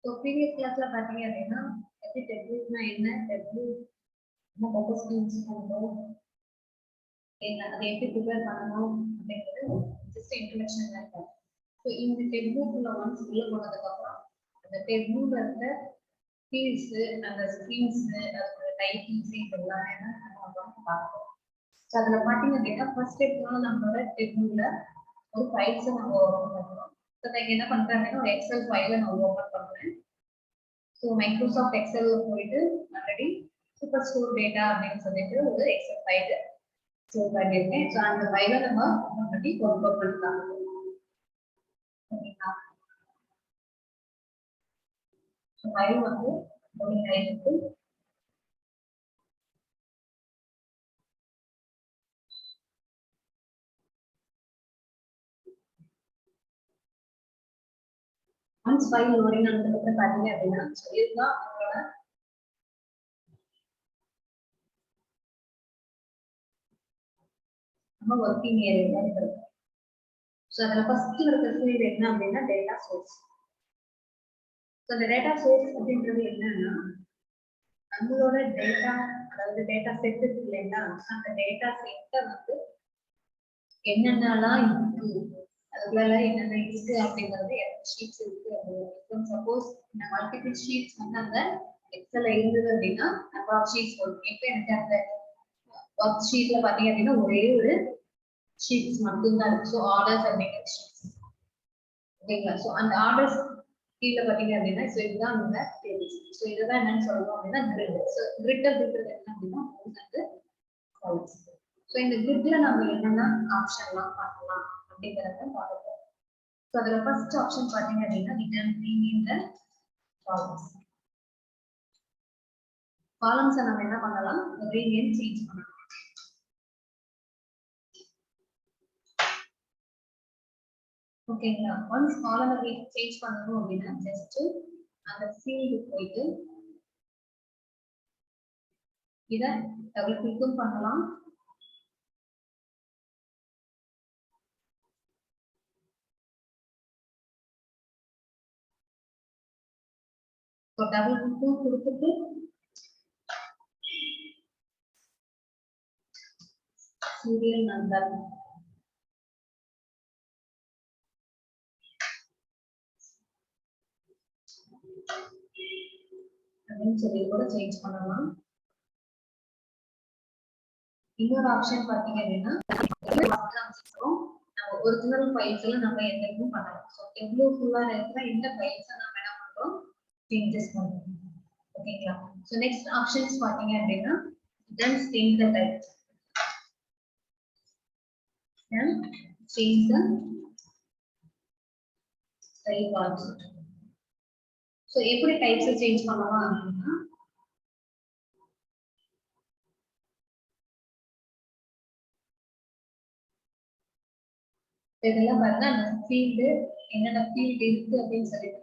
So previous கிளாஸ்ல பார்த்தீங்க அப்படின்னா எப்படி டெக்னிக்னா என்ன டெக்னிக் என்ன பர்பஸ் யூஸ் பண்ணுறோம் அதை எப்படி ப்ரிப்பேர் பண்ணணும் அப்படிங்கிறது ஜஸ்ட் இன்ட்ரடக்ஷன் தான் இருக்கும். ஸோ இந்த டெக்னிக்குள்ள ஒன்ஸ் உள்ள போனதுக்கப்புறம் அந்த டெக்னிக்ல இருக்க ஃபீல்ட்ஸு அந்த ஸ்க்ரீன்ஸு அதோட டைட்டில்ஸ் இதெல்லாமே நம்ம பார்ப்போம். ஸோ அதில் பார்த்தீங்க அப்படின்னா ஃபர்ஸ்ட் ஸ்டெப்லாம் நம்மளோட டெக்னிக்ல ஒரு ஃபைல்ஸை நம்ம ஓப்பன் பண்ணுறோம். ஸோ நான் என்ன பண்ணுறேன் அப்படின்னா ஒரு எக்ஸல் ஃபைலை நான் ஓப்பன் பண்ணுறேன். ஸோ மைக்ரோசாஃப்ட் எக்ஸல்ல போயிட்டு ஆல்ரெடி சூப்பர் ஸ்டோர் டேட்டா அப்படின்னு சொல்லிட்டு ஒரு எக்ஸல் ஃபைல் ஸ்டோர் பண்ணியிருக்கேன். ஸோ அந்த ஃபைலை நம்ம ஓப்பன் பண்ணி ஒர்க் அவுட் பண்ணிக்கலாம். ஓகேங்களா? ஸோ ஃபைல் வந்து ஓப்பன் ஆகிருக்கு. ஒன்ஸ் ஃபைல் லோடிங் ஆனதுக்கப்புறம் பார்த்தீங்க அப்படின்னா ஸோ இதுதான் உங்களோட நம்ம ஒர்க்கிங் ஏரியா இருக்கு. ஸோ அதில் ஃபர்ஸ்ட் இருக்கிற ஃபீல்டு என்ன அப்படின்னா டேட்டா சோர்ஸ். ஸோ அந்த டேட்டா சோர்ஸ் அப்படின்றது என்னன்னா நம்மளோட டேட்டா அதாவது டேட்டா செட் இருக்கு இல்லைங்களா, அந்த டேட்டா செட்டை வந்து என்னென்னலாம் இருக்கு அதுக்குள்ள என்னென்ன இருக்கு அப்படிங்கிறது எத்தனை ஷீட்ஸ் இருக்கு அப்படின்னு. சப்போஸ் இந்த மல்டிபிள் ஷீட்ஸ் வந்து அந்த எக்ஸல்ல இருந்தது அப்படின்னா நம்ம ஷீட்ஸ் போடும். இப்போ எனக்கு அந்த ஒர்க் ஷீட்ல பாத்தீங்க அப்படின்னா ஒரே ஒரு ஷீட்ஸ் மட்டும்தான் இருக்கு. ஸோ ஆர்டர்ஸ் அப்படிங்கிற ஷீட்ஸ். ஓகேங்களா? ஸோ அந்த ஆர்டர்ஸ் கீழே பாத்தீங்க அப்படின்னா ஸோ இதுதான் நம்ம டேபிள்ஸ். ஸோ இதுதான் என்னன்னு சொல்லணும் அப்படின்னா கிரிட். ஸோ கிரிட் அப்படிங்கிறது என்ன அப்படின்னா காலம்ஸ். ஸோ இந்த கிரிட்ல நம்ம என்னென்ன ஆப்ஷன்லாம் பார்க்கலாம் அப்படிங்கிறத பார்க்கலாம். ஸோ அதுல ஃபர்ஸ்ட் ஆப்ஷன் பாத்தீங்க அப்படின்னா we can rename the columns. காலம்ஸை நம்ம என்ன பண்ணலாம், ரீநேம் சேஞ்ச் பண்ணலாம். ஓகேங்களா? ஒன்ஸ் காலமை சேஞ்ச் பண்ணணும் அப்படின்னா ஜஸ்ட் அந்த ஃபீல்டு போயிட்டு இதை டபுள் கிளிக்கும் பண்ணலாம். ஸோ டபுள் கிளிக்கும் கொடுத்துட்டு சீரியல் நம்பர் அப்படின்னு சொல்லி கூட சேஞ்ச் பண்ணலாம். இன்னொரு ஆப்ஷன் பாத்தீங்க அப்படின்னா நம்ம ஒரிஜினல் ஃபைல்ஸ் எல்லாம் நம்ம எதுவும் பண்ணலாம். ஸோ எவ்வளவு ஃபுல்லா இருக்கிற இந்த ஃபைல்ஸை நம்ம என்ன பண்றோம், சேஞ்சஸ் பண்றோம். ஓகேங்களா? ஸோ நெக்ஸ்ட் ஆப்ஷன்ஸ் பாத்தீங்க அப்படின்னா then change the type. Then change the type also. So எப்படி டைப்ஸ் சேஞ்ச் பண்ணலாம் அப்படின்னா இதெல்லாம் பாருங்க அந்த ஃபீல்டு என்னென்ன ஃபீல்டு இருக்கு அப்படின்னு சொல்லிட்டு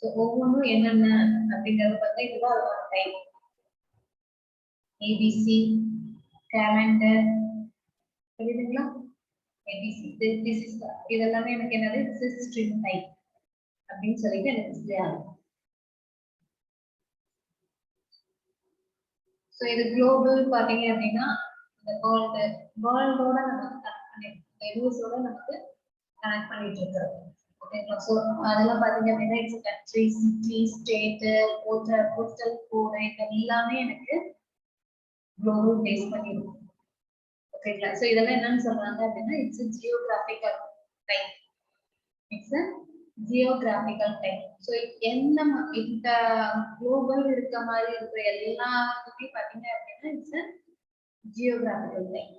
ஸோ ஒவ்வொன்றும் என்னென்ன அப்படிங்கறத பார்த்தா இதுதான் அதோட டைப். ஏபிசி கேலண்டர் புரியுதுங்களா? ஏபிசி இதெல்லாமே எனக்கு என்னது ஸ்ட்ரிங் டைப் அப்படின்னு சொல்லிட்டு எனக்கு டிஸ்ப்ளே ஆகும். ஸோ இது குளோபல் பாத்தீங்க அப்படின்னா இந்த வேர்ல்டோட நமக்கு கனெக்ட் பண்ணிருக்கோம், நியூஸோட நமக்கு கனெக்ட் பண்ணிட்டு இருக்கிறோம். ஓகேங்களா? ஸோ அதெல்லாம் பாத்தீங்க அப்படின்னா it's country, city, state, postal கோடு எல்லாமே எனக்கு குளோபல் பேஸ் பண்ணிருக்கும். ஓகேங்களா? ஸோ இதெல்லாம் என்னன்னு சொல்றாங்க அப்படின்னா it's geographical type. It's geographical type. So என்ன இந்த குளோபல் இருக்க மாதிரி இருக்கிற எல்லாத்துக்குமே பாத்தீங்க அப்படின்னா இட்ஸ் ஜியோகிராபிக்கல் டைப்.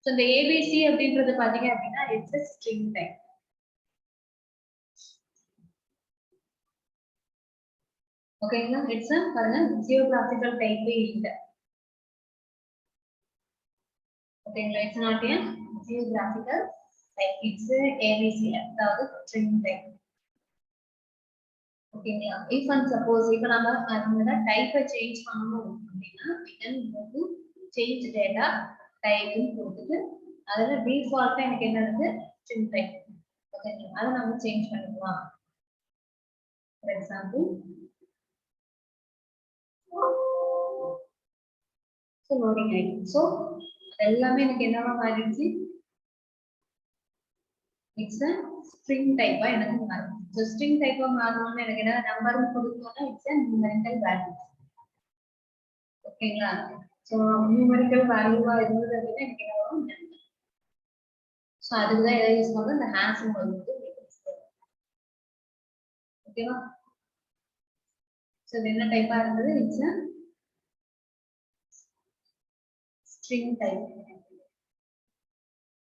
ஸோ இந்த ஏபிசி அப்படின்றது பாத்தீங்க அப்படின்னா இட்ஸ் ஸ்ட்ரிங் டைப். ஓகேங்களா? இட்ஸ் பாருங்க ஜியோகிராபிக்கல் டைப்பே இல்லை. ஓகேங்களா? It's not a geographical type, it's ABC அதாவது ஸ்ட்ரிங் டைப். ஓகேங்களா? இஃப் அண்ட் சப்போஸ் இப்போ நம்ம அதோட டைப்பை சேஞ்ச் பண்ணணும் அப்படின்னா we can go to change data டைப்னு கொடுத்துட்டு அதுல டிஃபால்ட்டா எனக்கு என்ன இருக்கு ஸ்ட்ரிங் டைப். ஓகேங்களா, அதை நம்ம சேஞ்ச் பண்ணிக்கலாம். ஃபார் எக்ஸாம்பிள் லோடிங் ஆயிடுச்சு. ஸோ எல்லாமே எனக்கு என்னவா மாறிடுச்சு, இட்ஸ் a string type எனக்கு மாறும். ஸோ string type மாறணும்னு எனக்கு என்ன நம்பரும் கொடுத்தோம்னா இட்ஸ் a numerical value. ஓகேங்களா, ஸோ numerical வேல்யூவா இருந்தது அப்படின்னா எனக்கு என்ன வரும். ஸோ அதுக்கு தான் எதை யூஸ் பண்ணுறோம், இந்த ஹேஷ் வந்து ஓகேவா. ஸோ இது என்ன டைப்பா இருந்தது, it's a string type.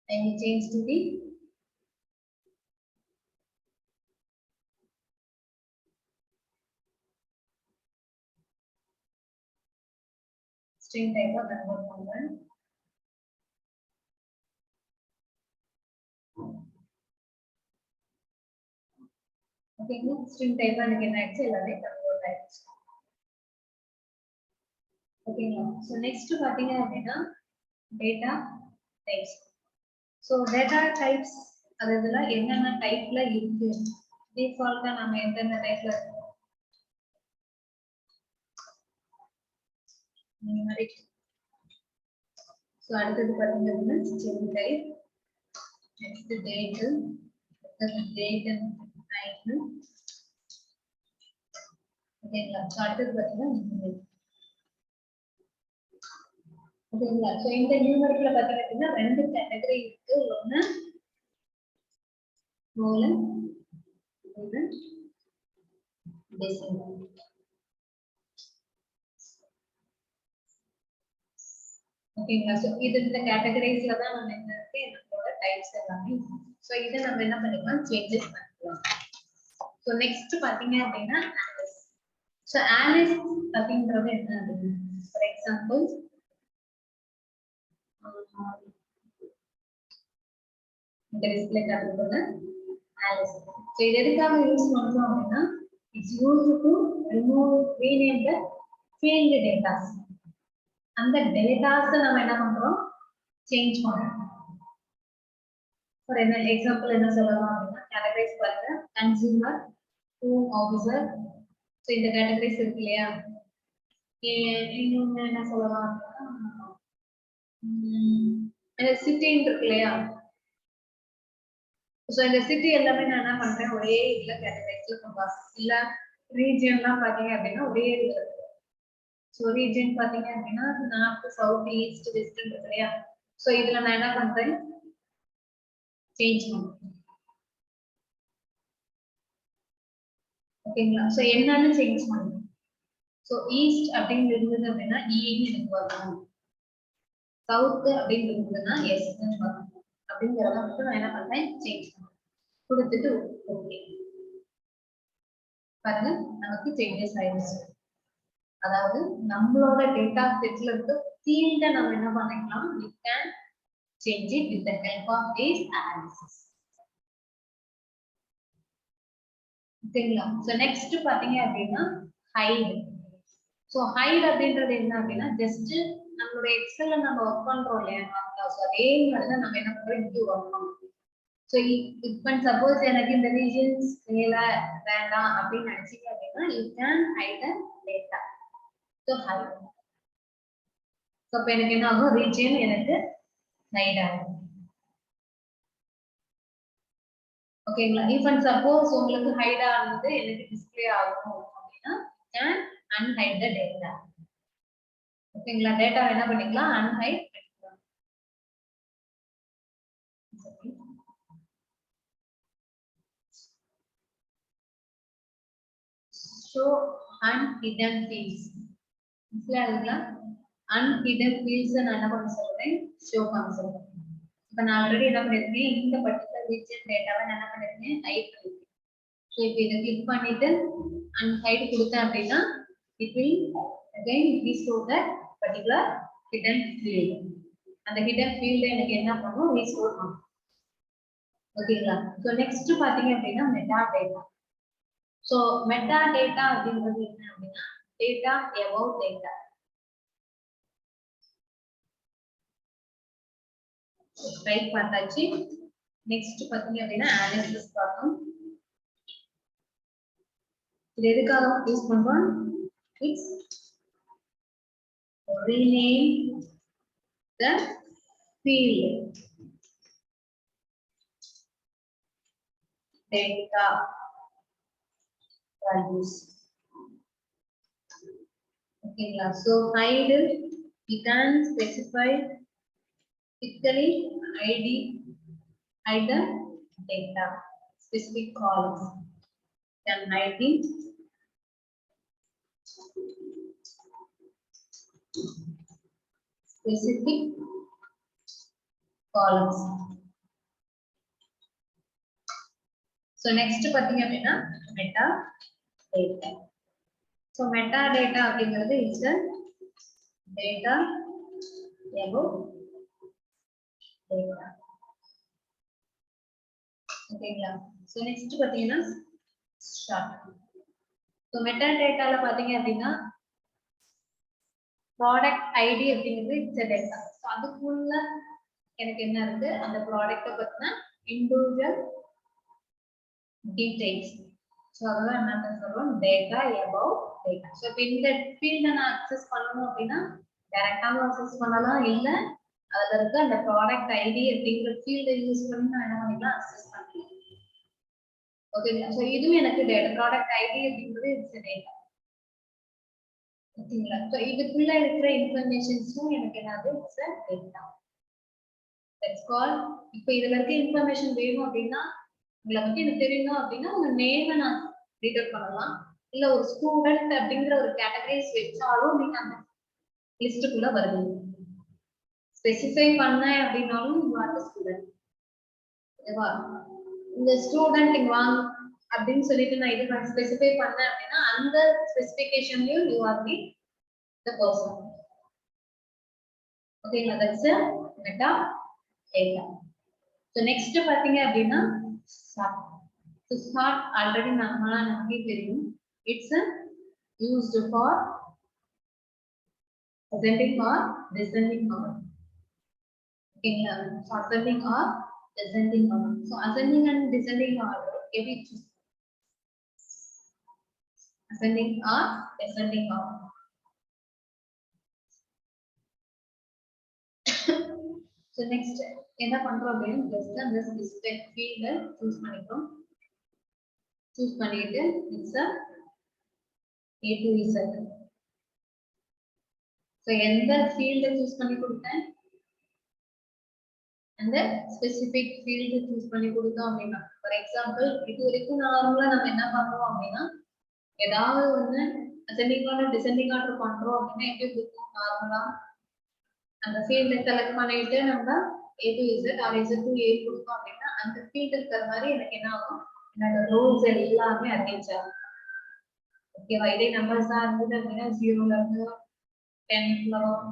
I will change to the string type convert பண்றேன். ஓகேங்களா, string type எனக்கு என்ன ஆயிடுச்சு, எல்லாமே கன்வெர்ட் ஆயிடுச்சு. ஓகேங்களா, ஸோ நெக்ஸ்ட் பாத்தீங்க அப்படின்னா data types. So data types அது இதுல என்னென்ன டைப்ல இருக்கு, டிஃபால்ட்டா நம்ம எந்தெந்த டைப்ல இருக்கோம் numeric. ஸோ அடுத்தது பாத்தீங்க அப்படின்னா string type, next date, அடுத்தது date and time. ஓகேங்களா, ஸோ அடுத்தது பாத்தீங்கன்னா numeric. ஓகேங்களா, ஸோ இந்த நியூமரிக்ல பாத்தீங்க அப்படின்னா ரெண்டு கேட்டகரி இருக்கு. ஒன்னு கோலன், ஒன்னு டெசிமல். ஓகேங்களா, ஸோ இது இந்த கேட்டகரைஸ்ல தான் நம்ம என்ன இருக்கு நம்மளோட டைப்ஸ் எல்லாமே. ஸோ இதை நம்ம என்ன பண்ணிக்கலாம், சேஞ்சஸ் பண்ணிக்கலாம். ஸோ நெக்ஸ்ட் பாத்தீங்க அப்படின்னா ஆலிஸ். ஸோ ஆலிஸ் அப்படின்றது என்ன அப்படின்னா, ஃபார் எக்ஸாம்பிள் இந்த டிஸ்ப்ளே காட்டுறதுல ஆலிஸ். ஸோ இது எதுக்காக யூஸ் பண்றோம் அப்படின்னா, it's used to remove rename the field datas. அந்த டேட்டாஸ் நம்ம என்ன பண்றோம், சேஞ்ச் பண்றோம். ஃபார் என்ன எக்ஸாம்பிள் என்ன சொல்லலாம் அப்படின்னா, கேட்டகரைஸ் பாருங்க, கன்சூமர், ஹோம் ஆஃபீஸர். ஸோ இந்த கேட்டகரைஸ் இருக்கு இல்லையா. இன்னொன்னு என்ன சொல்லலாம் அப்படின்னா சிட்டின்னு இருக்கு இல்லையா. ஸோ இந்த சிட்டி எல்லாமே நான் என்ன பண்றேன், ஒரே இதுல கேட்டகரைஸ்ல கொண்டு இல்ல. ரீஜியன்லாம் பாத்தீங்க அப்படின்னா ஒரே இதுல இருக்கு. ஸோ ரீஜியன் பாத்தீங்க அப்படின்னா நார்த், சவுத், ஈஸ்ட், வெஸ்ட் இருக்கு இல்லையா. ஸோ இதுல நான் என்ன பண்றேன், சேஞ்ச் பண்ணுறேன். ஓகேங்களா, ஸோ என்னன்னு சேஞ்ச் பண்ணுறேன். ஸோ ஈஸ்ட் அப்படின்னு இருந்தது அப்படின்னா ஈன்னு எனக்கு வரணும், சவுத் அப்படின்னு இருந்ததுன்னா எஸ்ன்னு வரணும். அப்படிங்கிறத மட்டும் நான் என்ன பண்றேன், சேஞ்ச் பண்ணுறேன். கொடுத்துட்டு ஓகே பாருங்க, நமக்கு சேஞ்சஸ் ஆயிடுச்சு. அதாவது நம்மளோட டேட்டா செட்ல இருக்க ஃபீல்ட நம்ம என்ன பண்ணிக்கலாம், we can change it with the help of this analysis. சரிங்களா, சோ நெக்ஸ்ட் பாத்தீங்க அப்படின்னா ஹைட். சோ ஹைட் அப்படின்றது என்ன அப்படின்னா, ஜஸ்ட் நம்மளோட எக்ஸல்ல நம்ம ஒர்க் பண்றோம் இல்லையா, சோ அதே மாதிரி தான் நம்ம என்ன பண்றோம், இங்க ஒர்க் பண்றோம். சோ இப்போ சப்போஸ் எனக்கு இந்த ரீஜன்ஸ் வேண்டாம் அப்படின்னு நினைச்சீங்க அப்படின்னா, you can hide the data. So hide. So இப்போ எனக்கு என்ன ஆகும், ரீஜன் எனக்கு ஹைட் ஆகும். ஓகேங்களா, if and suppose உங்களுக்கு ஹைட் ஆனது எனக்கு டிஸ்ப்ளே ஆகும் அப்படின்னா can unhide the data. ஓகேங்களா, டேட்டா என்ன பண்ணிக்கலாம், unhide பண்ணிக்கலாம். show unhidden fields. இதுல அதுலாம் unhidden fields நான் என்ன பண்ண சொல்றேன், show பண்ண சொல்றேன். இப்போ நான் ஆல்ரெடி என்ன பண்ணிருக்கேன், இந்த பர்టిక్యులர் ரீஜன் டேட்டாவை நான் என்ன பண்ணிருக்கேன், ஹைட் பண்ணிருக்கேன். சோ இப்போ இத கிளிக் பண்ணிட்டு unhide கொடுத்தேன் அப்படின்னா it will again restore that particular hidden field. அந்த hidden field எனக்கு என்ன பண்ணும், restore பண்ணும். ஓகேங்களா, சோ நெக்ஸ்ட் பாத்தீங்க அப்படின்னா meta data. So meta data அப்படிங்கிறது என்ன அப்படின்னா, டேட்டா about data. ரைட் பார்த்தாச்சு. நெக்ஸ்ட் பாத்தீங்க அப்படின்னா அனாலிசிஸ் பார்ப்போம். இது எதுக்காக யூஸ் பண்றோம்? It's rename the field data values. Okay, so hide we can specify typically id hide the data specific columns can hide it specific columns. So next பாத்தீங்க அப்படின்னா meta data. So meta data அப்படிங்கிறது is the data about data. ஓகேங்களா? So next பாத்தீங்கன்னா chart. So meta dataல பாத்தீங்க அப்படின்னா product ID அப்படிங்கிறது it's a data. So அதுக்குள்ள எனக்கு என்ன இருக்கு? அந்த ப்ராடக்ட்ட பத்தின individual details. So அதான் என்ன சொல்றோம்? data about data. So இப்போ இந்த field நான் access பண்ணனும் அப்படினா டைரக்டாவும் access பண்ணலாம், இல்ல அதுல இருக்க அந்த product ID அப்படிங்கிற field யூஸ் பண்ணி நான் என்ன பண்ணிக்கலாம்? access பண்ணலாம். ஓகே, சோ இதுவும் எனக்கு data product ID அப்படிங்கிறது it's a data. ஓகேங்களா? சோ இதுக்குள்ள இருக்கிற இன்ஃபர்மேஷன்ஸும் எனக்கு என்னது? it's a data. That's called இப்போ இதுல இருக்க இன்ஃபர்மேஷன் வேணும் அப்படினா உங்களை பத்தி எனக்கு தெரியணும் அப்படின்னா உங்க நேமை நான் ரீட் பண்ணலாம், இல்ல ஒரு ஸ்டூடெண்ட் அப்படிங்கிற ஒரு கேட்டகரிஸ் வச்சாலும் நீங்க அந்த லிஸ்டுக்குள்ள வருவீங்க. ஸ்பெசிஃபை பண்ண அப்படின்னாலும் யூ ஆர் தி ஸ்டூடெண்ட். ஓகேவா? இந்த ஸ்டூடெண்ட் இங்க வாங்க அப்படின்னு சொல்லிட்டு நான் இது ஸ்பெசிஃபை பண்ணேன் அப்படின்னா அந்த ஸ்பெசிஃபிகேஷன்லயும் யூ ஆர் தி பர்சன். ஓகேங்களா? That's meta data. So next பாத்தீங்க அப்படின்னா start. So start already நமக்கு தெரியும். It's used for ascending or descending order. Okay, so ascending or descending order. So ascending and descending order எப்படி choose? Ascending or descending order. So next என்ன பண்றோம் அப்படின்னா just அந்த specific field choose பண்ணிக்கிறோம். choose பண்ணிட்டு it's a A to Z. So எந்த field choose பண்ணி கொடுத்தேன், அந்த specific field choose பண்ணி கொடுத்தோம் அப்படின்னா for example இது வரைக்கும் நார்மலா நம்ம என்ன பண்ணுவோம் அப்படின்னா ஏதாவது ஒண்ணு ascending order descending order பண்றோம் அப்படின்னா எப்படி கொடுப்போம்? நார்மலா அந்த field செலக்ட் பண்ணிட்டு நம்ம A to Z or Z to A கொடுத்தோம் அப்படின்னா அந்த field இருக்கிற மாதிரி எனக்கு என்ன ஆகும்? என்னோட rows எல்லாமே அரேஞ்ச் ஆகும். ஓகேவா? இதே நம்பர்ஸா இருந்தது அப்படின்னா 0ல இருந்து 10 வரும்.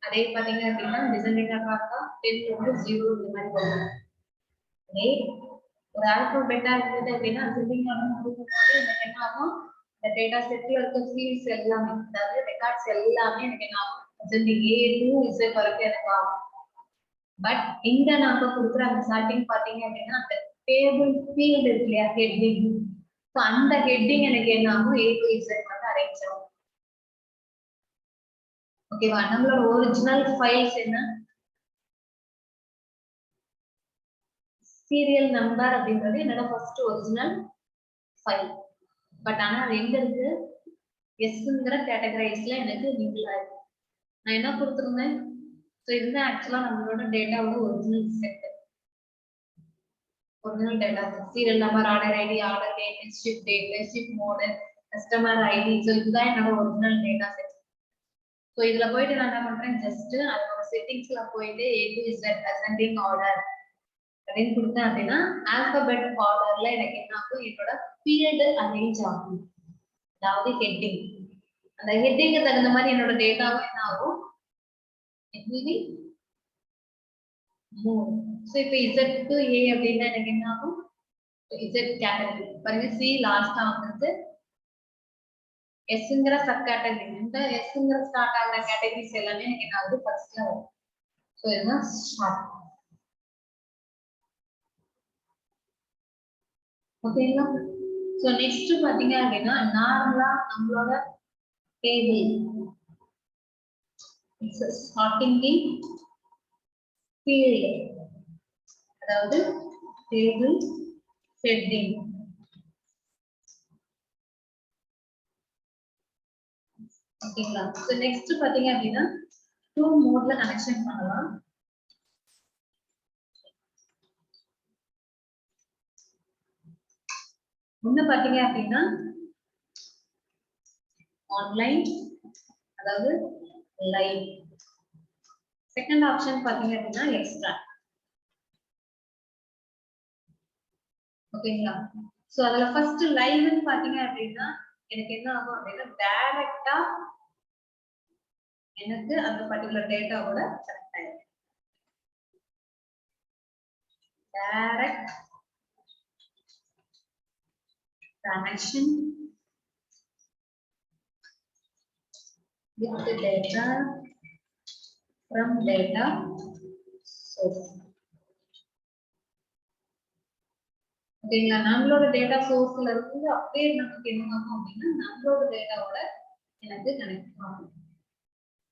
அதே பாத்தீங்க அப்படின்னா டிசெண்டிங் ஆர்டரா இருந்தா 10ல இருந்து 0 இந்த மாதிரி வரும். அதே ஒரு ஆல்பபெட்டா இருந்தது அப்படின்னா டிசெண்டிங் ஆர்டர் கொடுக்கும்போது எனக்கு என்ன ஆகும்? இந்த டேட்டா செட்ல இருக்க ஃபீல்ட்ஸ் எல்லாமே, அதாவது ரெக்கார்ட்ஸ் எல்லாமே எனக்கு என்ன ஆகும்? டிசெண்டிங் A to Z வரைக்கும் எனக்கு ஆகும். பட் இங்க நாம கொடுக்குற அந்த ஸ்டார்டிங் பாத்தீங்க அப்படின்னா அந்த டேபிள் ஃபீல்ட் இருக்கு இல்லையா, ஹெட்டிங். ஸோ அந்த ஹெட்டிங் எனக்கு என்ன ஆகும்? A to Z வந்து அரேஞ்ச் ஆகும். ஓகேவா? நம்மளோட ஒரிஜினல் ஃபைல்ஸ் என்ன? சீரியல் நம்பர் அப்படின்றது என்னோட ஃபர்ஸ்ட் ஒரிஜினல் ஃபைல். பட் ஆனா அது எங்க இருக்கு? எஸ்ங்கிற கேட்டகரைஸ்ல எனக்கு லிங்க் ஆயிருக்கு. நான் என்ன கொடுத்துருந்தேன்? ஸோ இதுதான் ஆக்சுவலா நம்மளோட டேட்டாவோட original set. Original data serial number, order ID, order date, ship date, ship mode, customer ID. So இதுதான் என்னோட ஒரிஜினல் டேட்டா செட். ஸோ இதுல போயிட்டு நான் என்ன பண்றேன்? ஜஸ்ட் அதோட செட்டிங்ஸ்ல போயிட்டு A to Z ascending order அப்படின்னு கொடுத்தேன் அப்படின்னா ஆல்பபெட் ஆர்டர்ல எனக்கு என்ன ஆகும்? என்னோட ஃபீல்டு அரேஞ்ச் ஆகும். அதாவது ஹெட்டிங், அந்த ஹெட்டிங்க்கு தகுந்த மாதிரி என்னோட டேட்டாவும் என்ன ஆகும்? So இப்போ Z to A அப்படின்னா எனக்கு என்ன ஆகும்? Z கேட்டகரி பாருங்க, C லாஸ்டா வந்துருது. எஸ்ங்கிற சப் கேட்டகரி, இந்த எஸ்ங்கிற ஸ்டார்ட் ஆகிற கேட்டகரிஸ் எல்லாமே எனக்கு என்ன ஆகுது? ஃபர்ஸ்ட்ல வரும். ஸோ இதுதான் ஷார்ட். ஓகேங்களா? சோ நெக்ஸ்ட் பாத்தீங்க அப்படின்னா நார்மலா நம்மளோட டேபிள் starting the field, அதாவது டேபிள் செட்டிங். ஓகேங்களா? சோ நெக்ஸ்ட் பாத்தீங்க அப்படின்னா டூ மோட்ல கனெக்ஷன் பண்ணலாம். ஒண்ணு பாத்தீங்க அப்படின்னா ஆன்லைன், அதாவது லைவ். செகண்ட் ஆப்ஷன் பாத்தீங்க அப்படின்னா எக்ஸ்ட்ரா. ஓகேங்களா? சோ அதுல ஃபர்ஸ்ட் லைவ்னு பாத்தீங்க அப்படின்னா எனக்கு என்ன ஆகும் அப்படின்னா டைரக்டா எனக்கு அந்த பர்టిక్యులர் டேட்டாவோட கனெக்ட் ஆயிடும். Direct connection with the data from data source. ஓகேங்களா? நம்மளோட டேட்டா சோர்ஸ்ல இருந்து அப்படியே நமக்கு என்ன ஆகும் அப்படின்னா நம்மளோட டேட்டாவோட எனக்கு கனெக்ட் ஆகும்.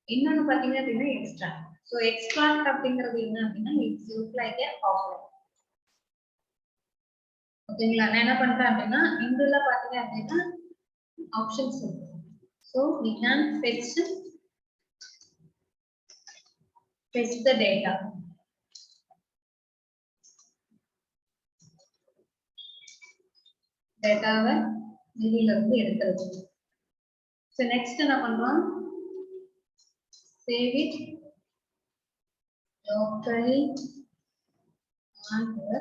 இன்னொன்னு பாத்தீங்க அப்படின்னா எக்ஸ்ட்ரா. சோ எக்ஸ்ட்ராக்ட் அப்படிங்கிறது என்ன அப்படின்னா it's look like a option. ஓகேங்களா? நான் என்ன பண்றேன் அப்படின்னா இங்குள்ள பாத்தீங்க அப்படின்னா ஆப்ஷன்ஸ் இருக்கு. So we can fetch the data. டேட்டாவை வெளியில இருந்து எடுக்கிறது. So next என்ன பண்றோம்? Save it locally on the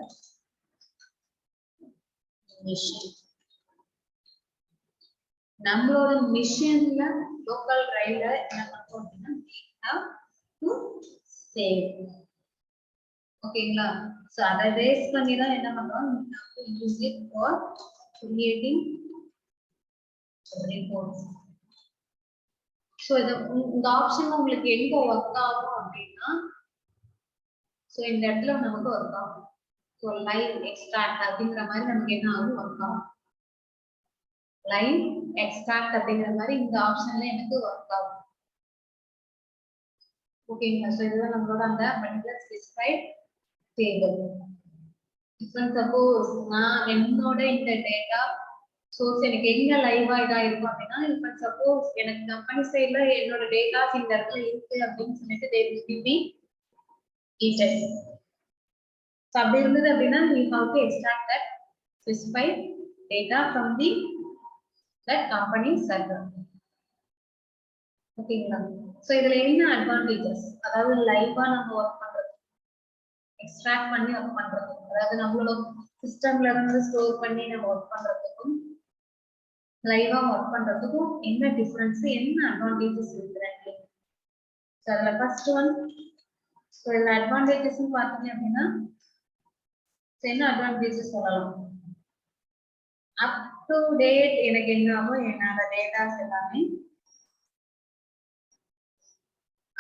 machine. நம்மளோட மிஷின்ல லோக்கல் டிரைவ்ல என்ன பண்றோம் அப்படின்னா we have to save. ஓகேங்களா? சோ அத பேஸ் பண்ணி தான் என்ன பண்றோம்? we have to use it for creating reports. So இந்த ஆப்ஷன் உங்களுக்கு எங்க வர்க் ஆகும் அப்படின்னா சோ இந்த இடத்துல நமக்கு வர்க் ஆகும். சோ லைவ் எக்ஸ்ட்ராக்ட் அப்படிங்கிற மாதிரி நமக்கு என்ன ஆகும்? வர்க் ஆகும். லைவ் எக்ஸ்ட்ராக்ட் அப்படிங்கிற மாதிரி இந்த ஆப்ஷன்ல எனக்கு வர்க் ஆகும். ஓகேங்களா? சோ இதுதான் நம்மளோட அந்த பர்టిక్యులர் ஸ்பெசிஃபைட் டேபிள். இப்போ சப்போஸ் நான் என்னோட இந்த டேட்டா சோர்ஸ் எனக்கு எங்க லைவா இதா இருக்கும் அப்படின்னா இப்போ சப்போஸ் எனக்கு கம்பெனி சைடுல என்னோட டேட்டாஸ் இந்த இடத்துல இருக்கு அப்படின்னு சொல்லிட்டு they will give me details. So அப்படி இருந்தது அப்படின்னா we have to extract that specified data from that company server. ஓகேங்களா? சோ இதுல என்ன அட்வான்டேஜஸ்? அதாவது லைவா நம்ம வர்க் பண்றது, எக்ஸ்ட்ராக்ட் பண்ணி வர்க் பண்றது, அதாவது நம்மளோட சிஸ்டம்ல இருந்து ஸ்டோர் பண்ணி நம்ம வர்க் பண்றதுக்கும் லைவா வர்க் பண்றதுக்கும் என்ன டிஃபரன்ஸ், என்ன அட்வான்டேஜஸ் இருக்குன்னு. சோ அதுல ஃபர்ஸ்ட் ஒன் சோ இதுல அட்வான்டேஜஸ் பாத்தீங்க அப்படின்னா என்ன அட்வான்டேஜஸ் சொல்லலாம்? அப் டு டேட் எனக்கு என்ன ஆகும்? என்னோட டேட்டாஸ் எல்லாமே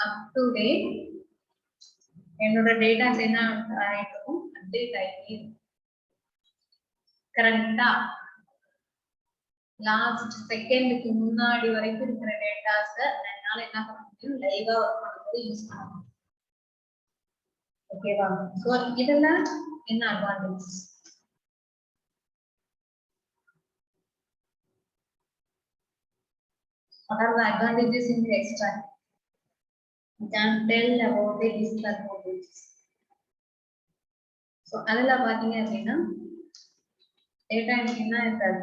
அப் டு டேட் என்னோட டேட்டாஸ் என்ன ஆயிடும்? அப்டேட் ஆயிட்டே இருக்கும். கரெக்டா லாஸ்ட் செகண்டுக்கு முன்னாடி வரைக்கும் இருக்கிற டேட்டாஸ என்னால என்ன பண்ண முடியும்? லைவா வர்க் பண்ணும்போது யூஸ் பண்ண முடியும். ஓகேவா? சோ இதெல்லாம் என்ன advantage? What are the advantages in the extract? You can tell about the disadvantages. So adala பாத்தீங்க அப்படின்னா டேட்டா எனக்கு என்ன இருக்காது?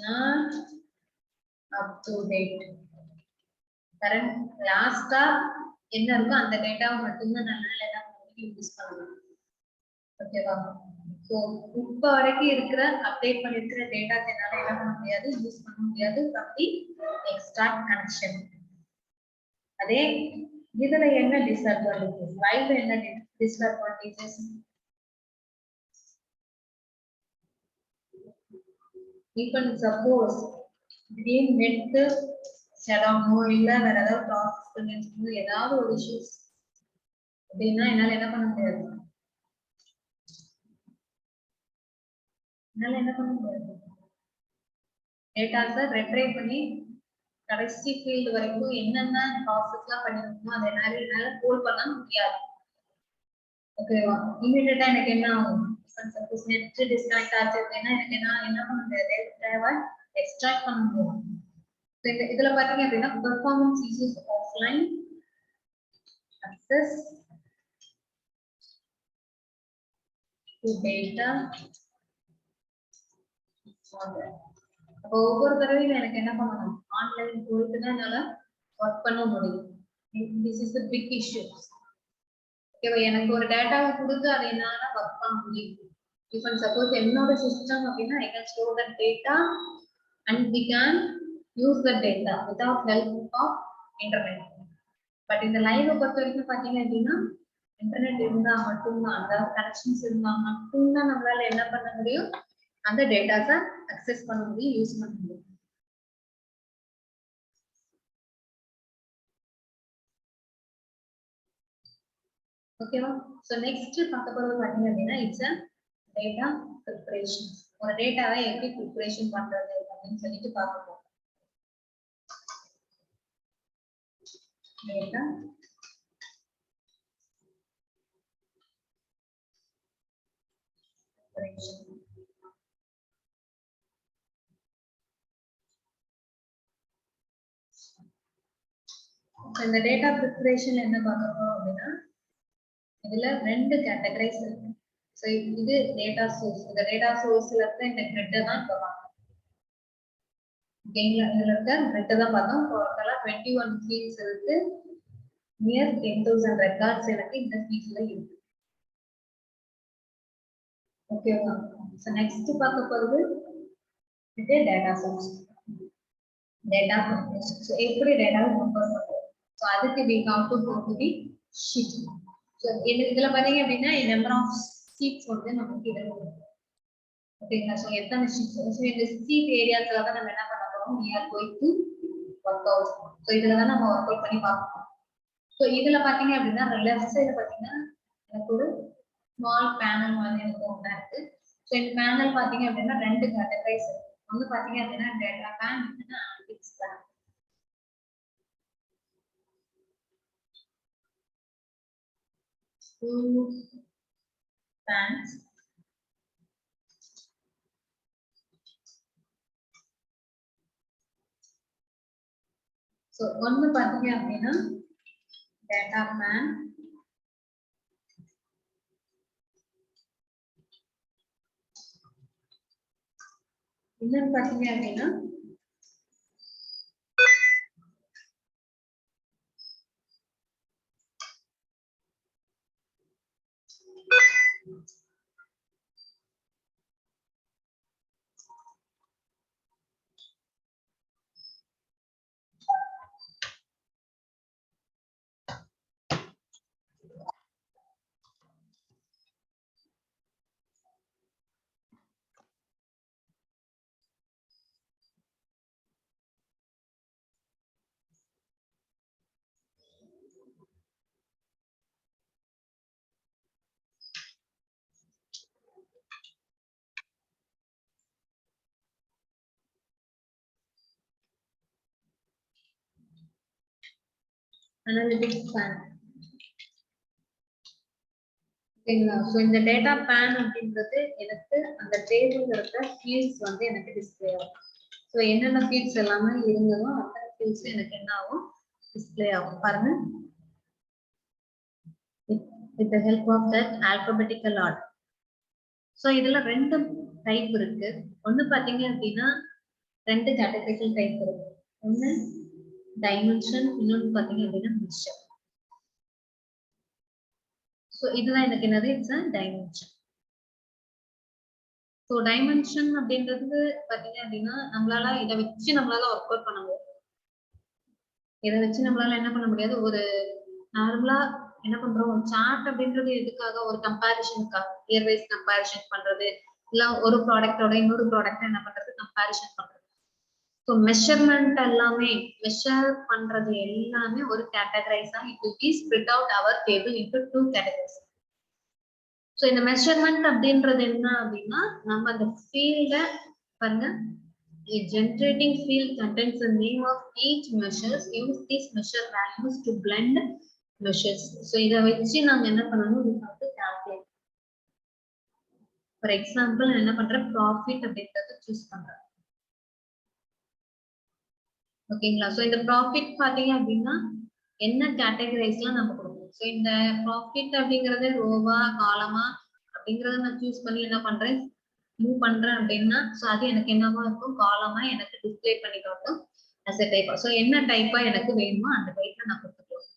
not up to date. Correct லாஸ்டா என்ன இருக்கோ அந்த டேட்டாவை மட்டும் தான் நான் என்ன யூஸ் பண்ணலாம். ஓகேவா? சோ இப்ப வரைக்கும் இருக்கிற அப்டேட் பண்ணிருக்கிற டேட்டாஸ் என்னால என்ன பண்ண முடியாது? யூஸ் பண்ண முடியாது from the extract connection. அதே இதுல என்ன டிஸ்அட்வான்டேஜஸ்? லைவ்ல என்ன டிஸ்அட்வான்டேஜஸ்? இப்போ சப்போஸ் திடீர்னு நெட் ஷட் டவுன் இல்ல வேற ஏதாவது ப்ராசஸ் பண்ணிட்டு ஏதாவது ஒரு இஷ்யூஸ் அப்படின்னா என்னால என்ன பண்ண முடியாது? என்னால என்ன பண்ண முடியாது, டேட்டாஸை ரெட்ரைவ் பண்ணி கடைசி ஃபீல்டு வரைக்கும் என்னென்ன ப்ராசஸ்லாம் பண்ணிருக்கோமோ அதை என்னால ஹோல்ட் பண்ண முடியாது. ஓகேவா? இமீடியட்டா எனக்கு என்ன ஆகும், சப்போஸ் நெட் டிஸ்கனெக்ட் ஆச்சு அப்படின்னா எனக்கு என்ன பண்ண முடியாது, டேட்டாவை எக்ஸ்ட்ராக்ட் பண்ண முடியும். இதுல பாத்தீங்க அப்படின்னா performance issues offline access to data. அப்போ ஒவ்வொரு தடவையும் எனக்கு என்ன பண்ணணும், ஆன்லைன் போயிட்டு தான் என்னால ஒர்க் பண்ண முடியும். This is the big issue. ஓகேவா? எனக்கு ஒரு டேட்டாவை கொடுத்து அதை என்னால ஒர்க் பண்ண முடியும். If and suppose என்னோட சிஸ்டம் அப்படின்னா I can store the data and we can use the data without help of internet. But இந்த லைவ் பொறுத்த வரைக்கும் பாத்தீங்க அப்படின்னா இன்டர்நெட் இருந்தா மட்டும்தான், அதாவது கனெக்ஷன்ஸ் இருந்தா மட்டும்தான் நம்மளால என்ன பண்ண முடியும், அந்த டேட்டாஸை அக்சஸ் பண்ண முடியும், யூஸ் பண்ண முடியும். ஓகேவா? ஸோ நெக்ஸ்ட் பார்க்க போறது பாத்தீங்க அப்படின்னா இட்ஸ் அ டேட்டா ப்ரிப்பரேஷன். ஒரு டேட்டாவை எப்படி ப்ரிப்பரேஷன் பண்றது அப்படின்னு சொல்லிட்டு பார்க்க போறோம். Data preparation. இந்த டேட்டா ப்ரிப்பரேஷன் என்ன பார்க்க போறோம் அப்படின்னா இதுல ரெண்டு கேட்டகரைஸ் இருக்கு. ஸோ இது டேட்டா சோர்ஸ். இந்த டேட்டா சோர்ஸ்ல இருக்க இந்த கிரிட்டை தான் இப்போ பார்த்தோம். ஓகேங்களா? இதுல இருக்க கிரிட்டை தான் பார்த்தோம். டோட்டலா 21 ஃபீல்ட்ஸ் இருக்கு. நியர் 10,000 ரெக்கார்ட்ஸ் எனக்கு இந்த ஃபீல்ட்ல இருக்கு. ஓகேவா? ஸோ நெக்ஸ்ட் பார்க்க போறது இது data source, data preparation. So எப்படி டேட்டாவை ப்ரிப்பேர் பண்றது, ஸோ அதுக்கு we have to go to the sheet. So இதுல பாத்தீங்க அப்படின்னா நம்பர் ஆஃப் ஷீட்ஸ் வந்து நமக்கு இதுல இருக்கு. ஓகேங்களா? ஸோ எத்தனை ஷீட்ஸ், ஸோ இந்த ஷீட் ஏரியாஸ்ல தான் நம்ம என்ன பண்ண போறோம், we are going to work out. So இதுல தான் நம்ம ஒர்க் அவுட் பண்ணி பார்க்கணும். ஸோ இதுல பாத்தீங்க அப்படின்னா லெஃப்ட் சைடு பாத்தீங்கன்னா எனக்கு ஒரு ஸ்மால் பேனல் மாதிரி எனக்கு ஒன்றா இருக்கு. ஸோ இந்த பேனல் பாத்தீங்க அப்படின்னா ரெண்டு கேட்டகரைஸ் இருக்கு. ஒன்று பாத்தீங்க அப்படின்னா டேட்டா பேன், இல்லைன்னா analytics pane. Two pans. So ஒன்னு பாத்தீங்க அப்படின்னா டேட்டா பேன், இன்னொன்னு பாத்தீங்க அப்படின்னா அனலிட்டிக்ஸ் பேன். ஓகேங்களா? ஸோ இந்த டேட்டா பேன் அப்படின்றது எனக்கு அந்த டேபிள் இருக்க ஃபீல்ட்ஸ் வந்து எனக்கு டிஸ்பிளே ஆகும். ஸோ என்னென்ன ஃபீல்ட்ஸ் எல்லாமே இருந்ததோ அந்த ஃபீல்ட்ஸ் எனக்கு என்ன ஆகும், டிஸ்பிளே ஆகும். பாருங்க, with the help of that alphabetical order. So இதுல ரெண்டு டைப் இருக்கு. ஒன்னு பாத்தீங்க அப்படின்னா ரெண்டு கேட்டகரிக்கல் டைப் இருக்கு. ஒன்னு டைமென்ஷன், இன்னொன்னு பாத்தீங்க அப்படின்னா மிக்சர். ஸோ இதுதான் எனக்கு என்னது, it's a dimension. So dimension அப்படின்றது பாத்தீங்க அப்படின்னா நம்மளால இதை வச்சு நம்மளால ஒர்க் அவுட் பண்ண முடியாது. இதை வச்சு நம்மளால என்ன பண்ண முடியாது, ஒரு நார்மலா என்ன பண்றோம், ஒரு சார்ட் அப்படின்றது எதுக்காக, ஒரு கம்பேரிஷனுக்காக, இயர் வைஸ் கம்பேரிஷன் பண்றது, இல்ல ஒரு ப்ராடக்டோட இன்னொரு ப்ராடக்ட் என்ன பண்றது, கம்பேரிஷன் பண்றது. ஸோ மெஷர்மெண்ட் எல்லாமே, மெஷர் பண்றது எல்லாமே ஒரு கேட்டகரைஸா it will be split out our table into 2 categories. So இந்த மெஷர்மெண்ட் அப்படின்றது என்ன அப்படின்னா நம்ம அந்த ஃபீல்ட பாருங்க generating field contains the name of each measures use these measure values to blend measures. So இத வச்சு நாம என்ன பண்ணனும் we have to calculate. For example நான் என்ன பண்றேன் profit அப்படிங்கறத சூஸ் பண்றேன். ஓகேங்களா? சோ இந்த profit பாத்தீங்க அப்படின்னா என்ன கேட்டகரைஸ்ல நம்ம கொடுப்போம். சோ இந்த profit அப்படிங்கறது ரோவா காலமா அப்படிங்கறத நான் சூஸ் பண்ணி என்ன பண்றேன் மூவ் பண்றேன் அப்படின்னா சோ அது எனக்கு என்னவா இருக்கும் காலமா எனக்கு டிஸ்ப்ளே பண்ணி காட்டும் as a type. சோ என்ன டைப்பா எனக்கு வேணுமோ அந்த டைப்ல நான் கொடுத்துக்கலாம்.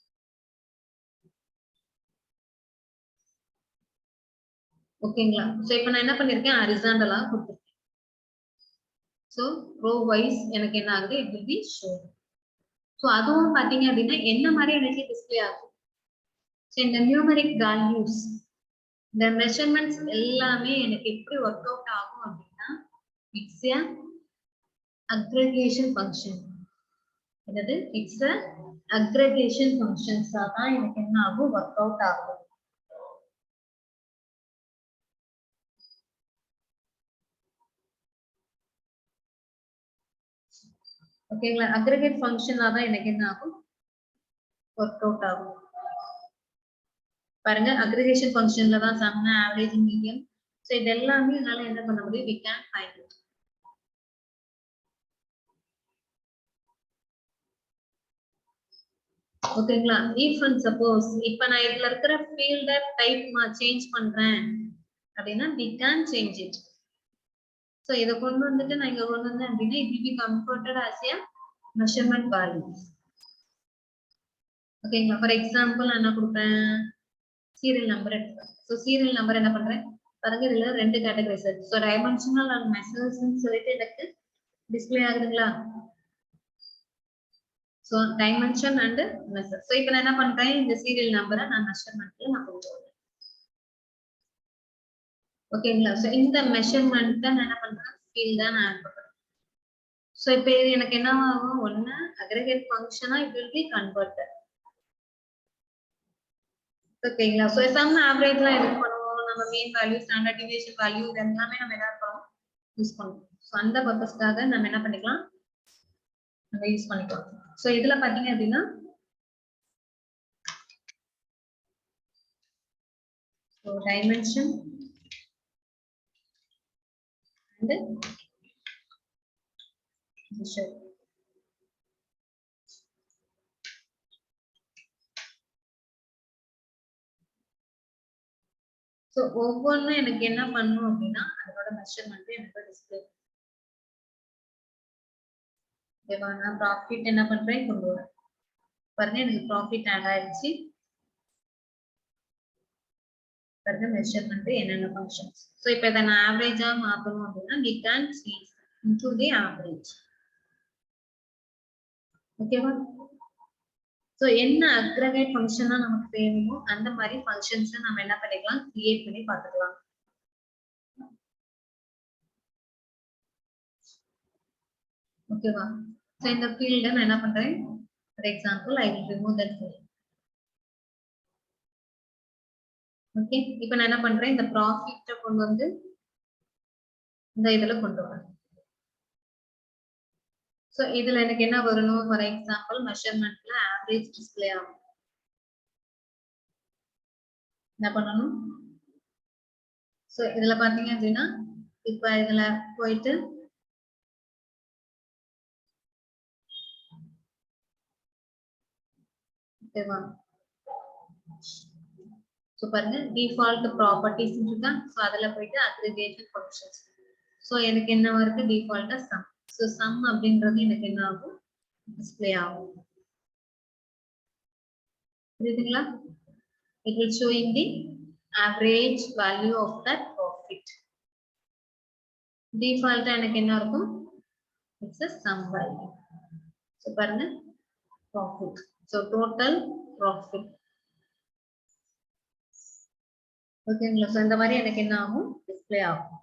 ஓகேங்களா? சோ இப்போ நான் என்ன பண்ணிருக்கேன் ஹரிசாண்டலா கொடுத்துருக்கேன். சோ ரோ வைஸ் எனக்கு என்ன ஆகுது it will be shown. So அதுவும் பாத்தீங்க அப்படின்னா என்ன மாதிரி எனக்கு டிஸ்ப்ளே ஆகும். சோ இந்த நியூமரிக் வேல்யூஸ் இந்த மெஷர்மெண்ட்ஸ் எல்லாமே எனக்கு எப்படி ஒர்க் அவுட் ஆகும் அப்படின்னா இட்ஸ் a aggregation function. என்னது இட்ஸ் a aggregation functions தான் எனக்கு என்ன ஆகும் ஒர்க் அவுட் ஆகும். ஓகேங்களா? அக்ரிகேட் ஃபங்க்ஷனா தான் எனக்கு என்ன ஆகும் ஒர்க் அவுட் ஆகும். பாருங்க அக்ரிகேஷன் ஃபங்க்ஷன்ல தான் சம் ஆவரேஜ் மீடியம் சோ இது எல்லாமே என்னால என்ன பண்ண முடியும் we can find it. ஓகேங்களா? if and suppose இப்போ நான் இதுல இருக்கிற ஃபீல்ட டைப் சேஞ்ச் பண்றேன் அப்படின்னா we can change it. So இத கொண்டு வந்துட்டு நான் இங்க கொண்டு வந்தேன் அப்படின்னா it will be converted as a measurement value. ஓகேங்களா? ஃபார் எக்ஸாம்பிள் நான் என்ன கொடுப்பேன் சீரியல் நம்பர் எடுத்துக்கிறேன். சோ சீரியல் நம்பர் என்ன பண்றேன் பாருங்க இதுல ரெண்டு கேட்டகரிஸ் இருக்கு. சோ டைமென்ஷனல் அண்ட் மெஷர்ஸ்னு சொல்லிட்டு எனக்கு டிஸ்ப்ளே ஆகுதுங்களா? So dimension and measure. So இப்போ நான் என்ன பண்றேன் இந்த சீரியல் நம்பரை நான் மெஷர்மென்ட்ல நான் கொண்டு வரேன். ஓகேங்களா? சோ இந்த மெஷர்மென்ட் தான் நான் என்ன பண்றேன் ஃபீல்ட் தான் நான் ஆட் பண்றேன். சோ இப்போ எனக்கு என்ன ஆகும் ஒண்ணு அக்ரிகேட் ஃபங்க்ஷனா it will be converted. ஓகேங்களா? சோ சம் ஆவரேஜ்லாம் எதுக்கு பண்ணுவோம் நம்ம mean value standard deviation value இது எல்லாமே நம்ம என்ன பண்ணுவோம் யூஸ் பண்ணுவோம். சோ அந்த பர்பஸ்க்காக நம்ம என்ன பண்ணிக்கலாம் நம்ம யூஸ் பண்ணிக்கலாம். சோ இதுல பாத்தீங்க அப்படின்னா so dimension and measure. So ஒவ்வொன்றும் எனக்கு என்ன பண்ணும் அப்படின்னா அதோட மெஷர்மெண்ட் எனக்கு டிஸ்ப்ளே. ஓகேவா? நான் ப்ராஃபிட் என்ன பண்றேன் கொண்டு வரேன் பாருங்க எனக்கு ப்ராஃபிட் ஆட் ஆயிடுச்சு. பாருங்க மெஷர்மெண்ட் என்னென்ன ஃபங்க்ஷன்ஸ். சோ இப்போ இதை நான் ஆவரேஜா மாத்தணும் அப்படின்னா we can change into the average. ஓகேவா? சோ என்ன அக்ரிகேட் ஃபங்க்ஷனா நமக்கு வேணுமோ அந்த மாதிரி ஃபங்க்ஷன்ஸ் நம்ம என்ன பண்ணிக்கலாம் கிரியேட் பண்ணி பார்த்துக்கலாம். ஓகேவா? சோ இந்த ஃபீல்ட நான் என்ன பண்றேன் for example I will remove that field. Okay இப்போ நான் என்ன பண்றேன் இந்த ப்ராஃபிட்ட கொண்டு வந்து இந்த இதுல கொண்டு வரேன். சோ இதுல எனக்கு என்ன வரணும் ஃபார் எக்ஸாம்பிள் மெஷர்மென்ட்ல ஆவரேஜ் டிஸ்ப்ளே ஆகும். என்ன பண்ணணும் சோ இதுல பாத்தீங்க அப்படின்னா இப்போ இதுல போயிட்டு ஓகேவா? சோ பாருங்க டிஃபால்ட் ப்ராப்பர்ட்டிஸ் இருக்கா? சோ அதுல போயிட்டு அக்ரிகேஷன் ஃபங்க்ஷன்ஸ். சோ எனக்கு என்ன வருது டிஃபால்ட்டா சம். சோ சம் அப்படின்றது எனக்கு என்ன ஆகும் டிஸ்ப்ளே ஆகும். புரியுதுங்களா? It will show in the average value of that profit. Default எனக்கு என்ன இருக்கும் it's a sum value. So பாருங்க profit. So total profit. ஓகேங்களா? சோ இந்த மாதிரி எனக்கு என்ன ஆகும் டிஸ்ப்ளே ஆகும்.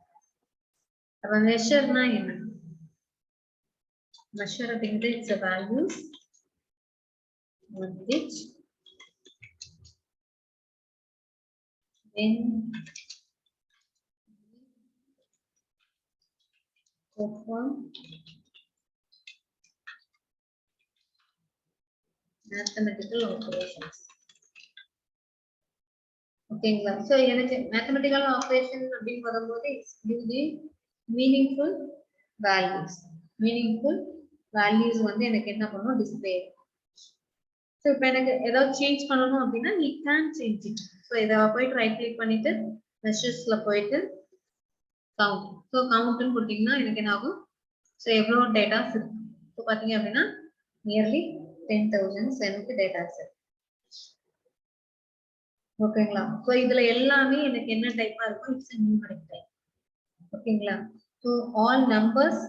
அப்ப மெஷர்னா என்ன மெஷர் அப்படிங்கிறது it's a value which when perform mathematical operations. ஓகேங்களா? ஸோ எனக்கு மேத்தமெட்டிக்கல் ஆப்ரேஷன் அப்படின்னு வரும்போது it's give the meaningful values. Meaningful values வந்து எனக்கு என்ன பண்ணும், டிஸ்பிளே. ஸோ இப்போ எனக்கு ஏதாவது சேஞ்ச் பண்ணணும் அப்படின்னா we can change it. So இதை போயிட்டு ரைட் கிளிக் பண்ணிட்டு மெஷர்ஸ்ல போயிட்டு கவுண்ட். ஸோ கவுண்ட்னு கொடுத்தீங்கன்னா எனக்கு என்ன ஆகும், ஸோ எவ்வளோ டேட்டாஸ் இருக்கு. ஸோ பார்த்தீங்க அப்படின்னா நியர்லி 10,000 எனக்கு டேட்டாஸ் இருக்கு. ஓகேங்களா? ஸோ இதுல எல்லாமே எனக்கு என்ன டைப்பா இருக்கும், இட்ஸ் நியூமரிக் டைப். ஓகேங்களா? So all numbers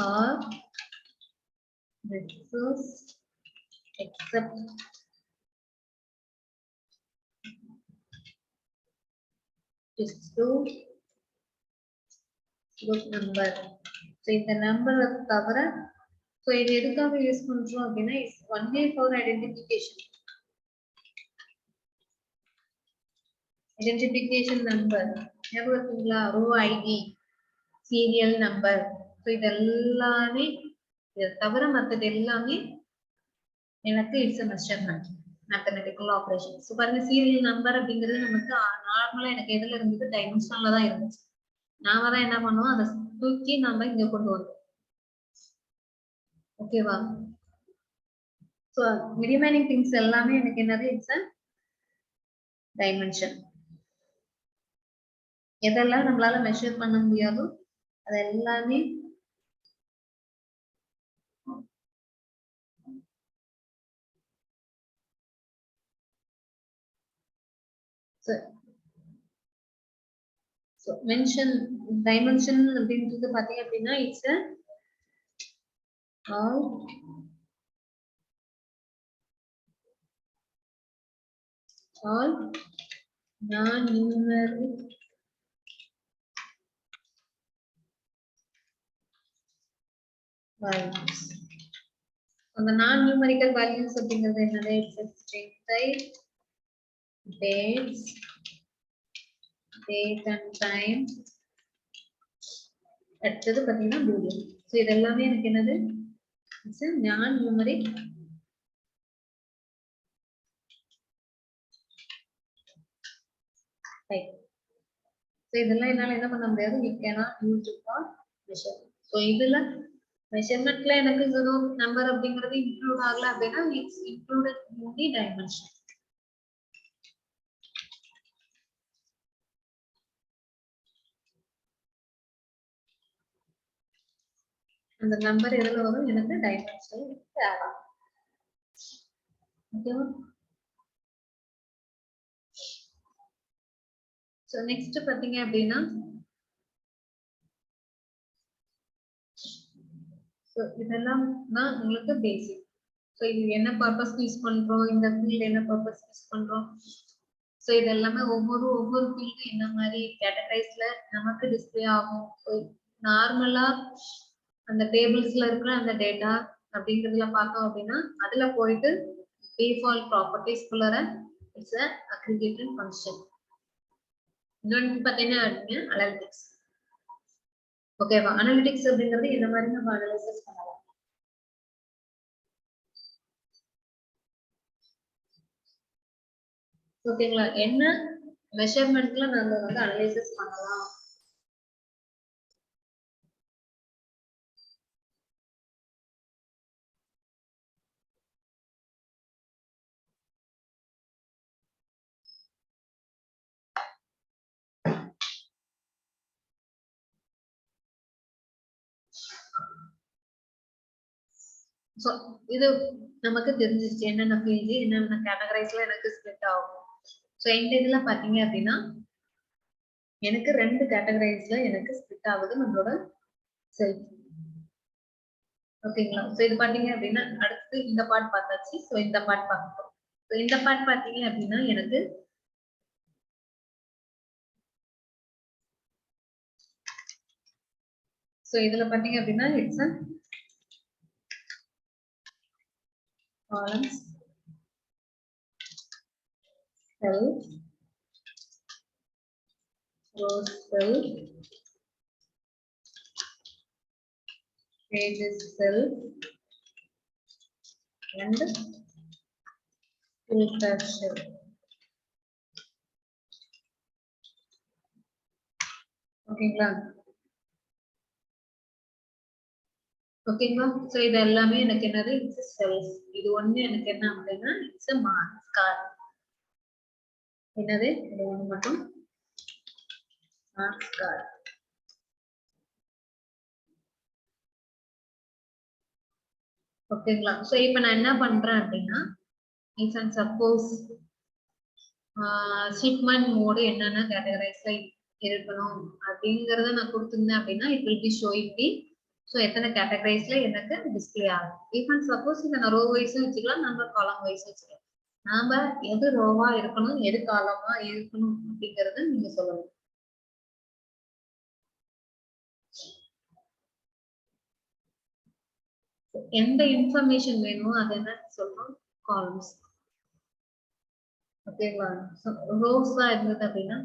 are reversed except group number. So இந்த நம்பர் தவிர ஸோ இது எதுக்காக யூஸ் பண்றோம் அப்படின்னா it's only for identification. Identification number ஞாபகம் இருக்குங்களா? Row ID, serial number. So இதெல்லாமே இதை தவிர மற்றது எல்லாமே எனக்கு it's measurement mathematical operation. So பாருங்க, சீரியல் நம்பர் அப்படிங்கிறது நமக்கு நார்மலா எனக்கு எதுல இருந்தது, டைமென்ஷன்ல தான் இருந்துச்சு. நாம தான் என்ன பண்ணுவோம், அதை தூக்கி நம்ம இங்க கொண்டு வந்தோம். ஓகேவா? ஸோ ரிமைனிங் திங்ஸ் எல்லாமே எனக்கு என்னது, இட்ஸ் டைமென்ஷன். எதெல்லாம் நம்மளால மெஷர் பண்ண முடியாதோ அது எல்லாமே மென்ஷன். டைமென்ஷன் அப்படின்றது பாத்தீங்க அப்படின்னா இட்ஸ் ஆல் non-numeric values. அந்த non-numerical values அப்படிங்கிறது என்னது, it's string type, dates, date and time. அடுத்தது பாத்தீங்கன்னா boolean. ஸோ இது எல்லாமே எனக்கு என்னது, இட்ஸ் non-numeric type. ஸோ இதெல்லாம் என்னால என்ன பண்ண முடியாது, we cannot use it for measurement. So இதுல மெஷர்மெண்ட்ல எனக்கு நம்பர் அப்படிங்கிறது இன்க்ளூட் ஆகல அப்படின்னா it's included in the dimension. அந்த நம்பர் எதுல வரும், எனக்கு டைமென்ஷன் தேவை. ஓகேவா? ஸோ நெக்ஸ்ட் பாத்தீங்க அப்படின்னா இதெல்லாம் தான் உங்களுக்கு பேசிக். ஸோ இது என்ன பர்பஸ் யூஸ் பண்றோம், இந்த ஃபீல்டு என்ன பர்பஸ் யூஸ் பண்றோம். ஸோ இது எல்லாமே ஒவ்வொரு ஃபீல்டு என்ன மாதிரி கேட்டகரைஸ்ல நமக்கு டிஸ்பிளே ஆகும். ஸோ நார்மலா அந்த டேபிள்ஸ்ல இருக்கிற அந்த டேட்டா அப்படிங்கிறதுல பார்த்தோம் அப்படின்னா அதுல போயிட்டு டிஃபால்ட் ப்ராப்பர்ட்டிஸ் குள்ளற இட்ஸ் அக்ரிகேட்டட் ஃபங்க்ஷன். இன்னொன்று பார்த்தீங்கன்னா அனலிட்டிக்ஸ். ஓகேவா? அனலிட்டிக்ஸ் அப்படிங்கிறது இந்த மாதிரி நம்ம அனலைசிஸ் பண்ணலாம். ஓகேங்களா? என்ன மெஷர்மெண்ட்ல நம்ம வந்து அனலைசிஸ் பண்ணலாம். ஸோ இது நமக்கு தெரிஞ்சிருச்சு என்னென்ன ஃபீல்டு என்னென்ன கேட்டகரைஸ்ல எனக்கு ஸ்ப்ளிட் ஆகும். ஸோ இந்த இதுல பாத்தீங்க அப்படின்னா எனக்கு 2 கேட்டகரைஸ்ல எனக்கு ஸ்ப்ளிட் ஆகுது நம்மளோட செல்ஃப். ஓகேங்களா? ஸோ இது பாத்தீங்க அப்படின்னா அடுத்து இந்த பார்ட் பார்த்தாச்சு. ஸோ இந்த பார்ட் பார்க்கணும். ஸோ இந்த பார்ட் பாத்தீங்க அப்படின்னா எனக்கு ஸோ இதுல பாத்தீங்க அப்படின்னா it's columns self, rows self, pages self, and filter self. ஓகேங்களா? ஓகேங்களா? சோ இது எல்லாமே எனக்கு என்னது இட்ஸ் செல்ஸ். இது ஒண்ணு எனக்கு என்ன அப்படின்னா இட்ஸ் a மார்க்ஸ். என்னது இது ஒண்ணு மட்டும் மார்க்ஸ் கார்டு. ஓகேங்களா? சோ இப்போ நான் என்ன பண்றேன் அப்படின்னா if and suppose shipment mode என்னென்ன கேட்டகரைஸ்ல இருக்கணும் அப்படிங்கறத நான் கொடுத்திருந்தேன் அப்படின்னா it will B showing me so எத்தனை கேட்டகரைஸ்ல எனக்கு டிஸ்பிளே ஆகும். இஃப் அண்ட் சப்போஸ் இதை நான் ரோ வைஸும் வச்சுக்கலாம், நம்ம காலம் வைஸும் வச்சுக்கலாம். நாம எது ரோவா இருக்கணும் எது காலமா இருக்கணும் அப்படிங்கறத நீங்க சொல்லணும். எந்த இன்ஃபர்மேஷன் வேணுமோ அதை என்ன சொல்றோம் காலம்ஸ். ஓகேங்களா? ரோஸ் தான் இருந்தது அப்படின்னா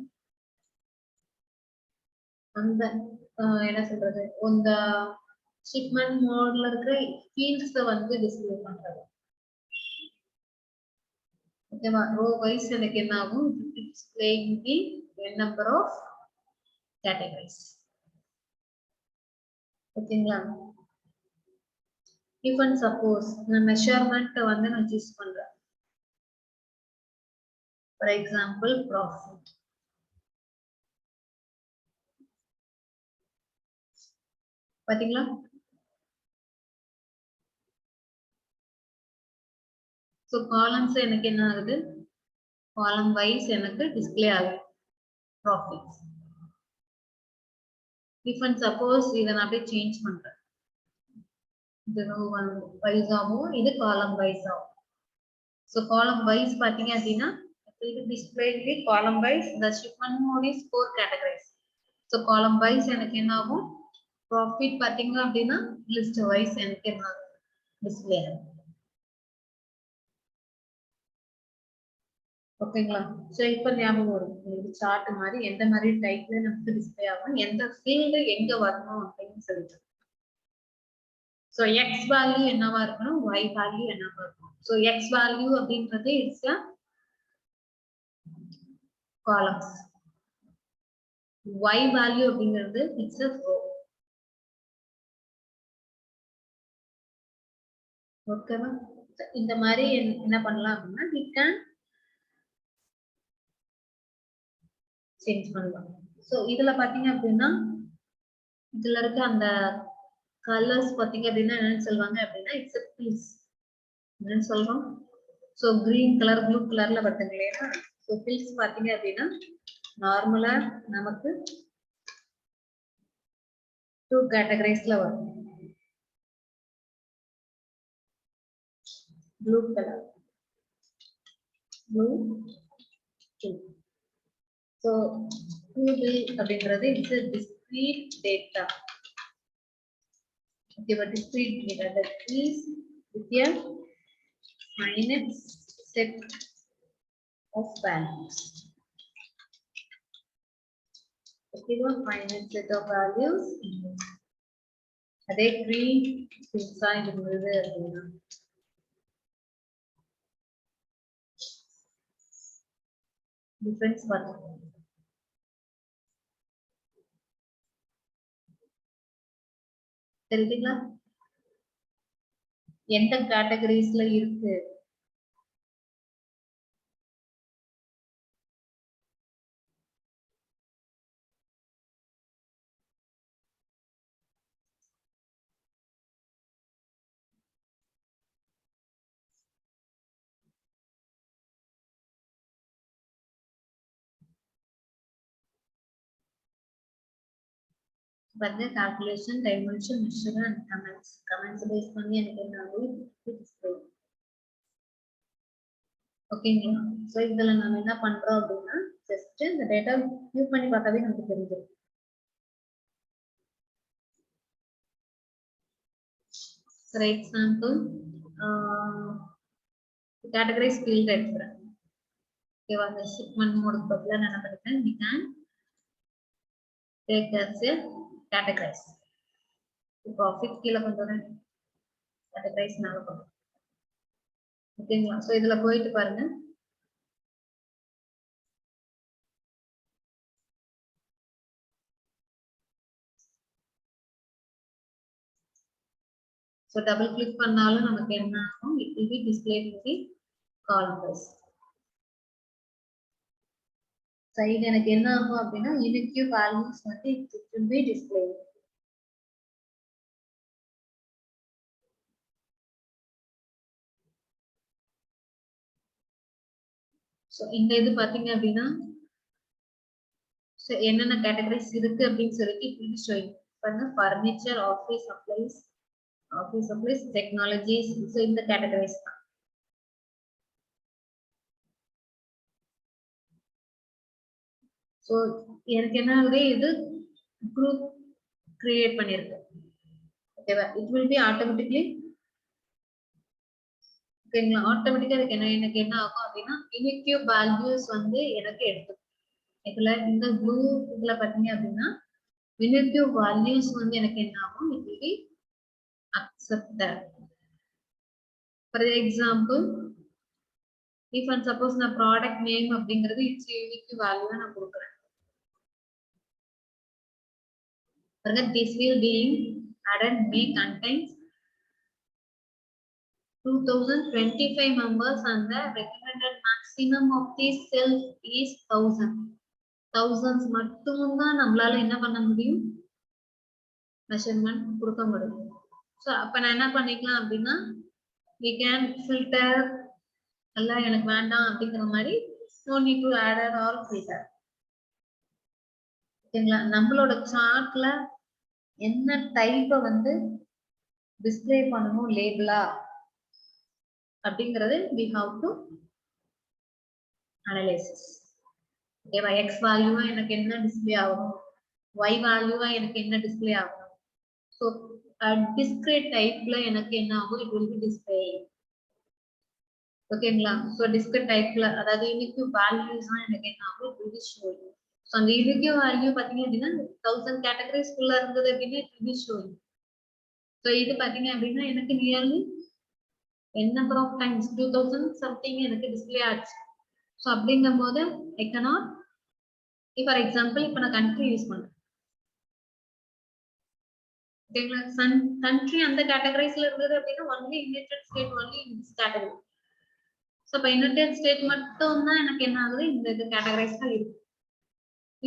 அந்த என்ன சொல்றது அந்த ஷிப்மெண்ட் மோட்ல இருக்கிற ஃபீல்ட்ஸ் வந்து டிஸ்ப்ளே பண்றது. ஓகேவா? ரோ வைஸ் எனக்கு என்ன ஆகும் displaying the number of categories. ஓகேங்களா? இஃப் அண்ட் சப்போஸ் நான் மெஷர்மெண்ட் வந்து நான் சூஸ் பண்றேன். For example profit. பாத்தீங்களா? சோ காலம்ஸ் எனக்கு என்ன ஆகுது காலம் வைஸ் எனக்கு டிஸ்ப்ளே ஆகுது ப்ராஃபிட்ஸ். இஃப் அண்ட் சப்போஸ் இதை நான் அப்படியே சேஞ்ச் பண்றேன். இது ரோ வைஸ் ஆகும், இது காலம் வைஸ் ஆகும். சோ காலம் வைஸ் பாத்தீங்க அப்படின்னா இது display the column wise the shipment mode is 4 categories. So column wise எனக்கு என்ன ஆகும் ப்ராஃபிட் பாத்தீங்க அப்படின்னா லிஸ்ட் வைஸ் எனக்கு என்ன ஆகும் டிஸ்ப்ளே ஆகும். ஓகேங்களா? சோ இப்போ ஞாபகம் வரும் உங்களுக்கு சார்ட் மாதிரி எந்த மாதிரி டைப்ல நமக்கு டிஸ்ப்ளே ஆகும், எந்த ஃபீல்டு எங்க வரணும் அப்படின்னு சொல்லிட்டு. சோ எக்ஸ் வேல்யூ என்னவா இருக்கணும், y வேல்யூ என்னவா இருக்கணும். சோ எக்ஸ் வேல்யூ அப்படின்றது it's a columns, y value அப்படிங்கிறது இட்ஸ் a row. ஓகேவா? இந்த மாதிரி என்ன பண்ணலாம் அப்படின்னா we can சேஞ்ச் பண்ணலாம். சோ இதுல பாத்தீங்க அப்படின்னா இதுல இருக்க அந்த கலர்ஸ் பாத்தீங்க அப்படின்னா என்னன்னு சொல்லுவாங்க அப்படின்னா இட்ஸ் a piece. என்னன்னு சொல்றோம்? சோ கிரீன் கலர் ப்ளூ கலர்ல வருதுங்க இல்லையா? சோ பில்ஸ் பாத்தீங்க அப்படின்னா நார்மலா நமக்கு 2 கேட்டகரிஸ்ல வரும். Blue colour blue 2. So QB அப்படிங்கிறது it's a discrete data. Okay, but discrete data that is with a finite set of values. Okay, one finite set of values. அதே green inside இருந்தது அப்படின்னா difference பார்த்துக்கோங்க. தெரியுதுங்களா? எந்த கேட்டகரிஸ்ல இருக்கு வந்து calculation dimension measure and comments base பண்ணி எனக்கு என்ன ஆகும் டிஸ்ப்ளே. ஓகேங்களா? சோ இதுல நாம என்ன பண்றோம் அப்படின்னா ஜஸ்ட் இந்த டேட்டா வியூ பண்ணி பார்த்தாவே நமக்கு தெரிஞ்சிடும். For example, categorize field எடுத்துறேன். ஓகேவா? அந்த shipment mode பதிலா நான் என்ன பண்ணிட்டேன், we can take as a categorize. Profit கீழ கொண்டு வரேன், categorize மேல கொண்டு வரேன். ஓகேங்களா? சோ இதுல போயிட்டு பாருங்க. So double click பண்ணாலும் நமக்கு என்ன ஆகும், it will be displayed in the columns. Side எனக்கு என்ன ஆகும் அப்படின்னா unique values வந்து it will be displayed. So இந்த இது பாத்தீங்க அப்படின்னா என்னென்ன கேட்டகரிஸ் இருக்கு அப்படின்னு சொல்லிட்டு it will be showing. பாருங்க, furniture, office supplies, technologies. So இந்த கேட்டகரிஸ் தான். So எனக்கு என்ன ஆகுது, இது group create பண்ணிருக்கு. ஓகேவா? it will be automatically ஓகேங்களா? ஆட்டோமேட்டிக்கா எனக்கு என்ன ஆகும் அப்படின்னா unique values வந்து எனக்கு எடுத்து இதுல இந்த ப்ளூ இதுல பாத்தீங்க அப்படின்னா unique values வந்து எனக்கு என்ன ஆகும், it will be accepted. For example, if and suppose நான் product name அப்படிங்கிறது it's unique value நான் கொடுக்குறேன். This will be added may contains 2025 members and the recommended maximum of this self is 1000. Thousands மட்டும் தான் நம்மளால என்ன பண்ண முடியும், மெஷர்மென்ட் கொடுக்க முடியும். சோ அப்ப நான் என்ன பண்ணிக்கலாம் அப்படின்னா we can filter எல்லாம் எனக்கு வேண்டாம் அப்படிங்கிற மாதிரி no need to add or filter. ஓகேங்களா? நம்மளோட சார்ட்ல என்ன டைப்பை வந்து டிஸ்ப்ளே பண்ணணும் லேபிளா அப்படிங்கறது we have to analysis. ஓகேவா? x வேல்யூவா எனக்கு என்ன டிஸ்ப்ளே ஆகும், y வேல்யூவா எனக்கு என்ன டிஸ்ப்ளே ஆகும். சோ discrete டைப்ல எனக்கு என்ன ஆகும், it will be display. ஓகேங்களா? சோ discrete டைப்ல அதாவது unique values தான் எனக்கு என்ன ஆகும், it will be showing. So அந்த unique value பாத்தீங்க அப்படின்னா 1000 categories குள்ள இருந்தது அப்படின்னா it will be showing. So இது பாத்தீங்க அப்படின்னா எனக்கு nearly n number of times 2000 something எனக்கு டிஸ்ப்ளே ஆச்சு. சோ அப்படிங்கும்போது I cannot, for example இப்ப நான் country யூஸ் பண்றேன். ஓகேங்களா? country அந்த கேட்டகரைஸ்ல இருந்தது அப்படின்னா only United States only in this category. So இப்ப United States மட்டும் தான் எனக்கு என்ன ஆகுது, இந்த கேட்டகரைஸ்ல இருக்கு.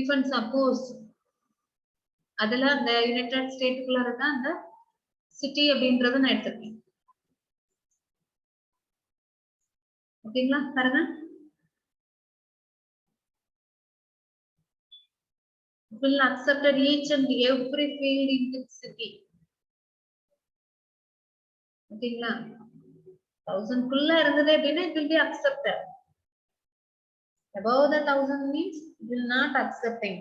if and suppose அதுல அந்த United States குள்ள இருக்க அந்த சிட்டி அப்படின்றத நான் எடுத்துக்கிறேன். ஓகேங்களா? பாருங்க, will accepted each and every field in the city. ஓகேங்களா? 1000 குள்ள இருந்தது அப்படின்னா it will be accepted. Above the 1000 means it will not accepting.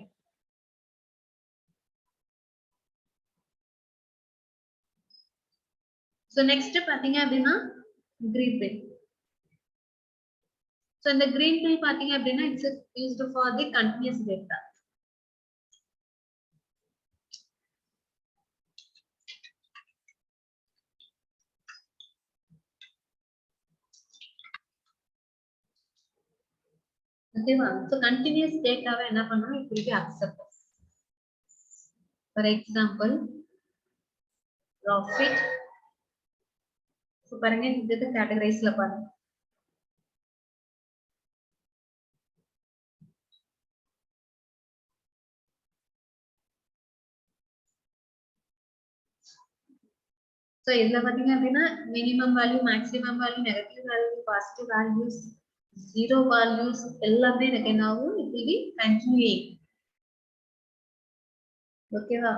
So next பாத்தீங்க அப்படின்னா green bill. So இந்த green bill பாத்தீங்க அப்படின்னா it's used for the continuous data. ஓகேவா? So continuous data-வை என்ன பண்ணணும், it will be accepted. For example, profit. So பாருங்க, இந்த கேட்டகரைஸ்ல பாருங்க. So இதுல பாத்தீங்க அப்படின்னா minimum value, maximum value, negative value, positive values, zero values எல்லாமே எனக்கு என்ன ஆகும், it will be continuing. ஓகேவா?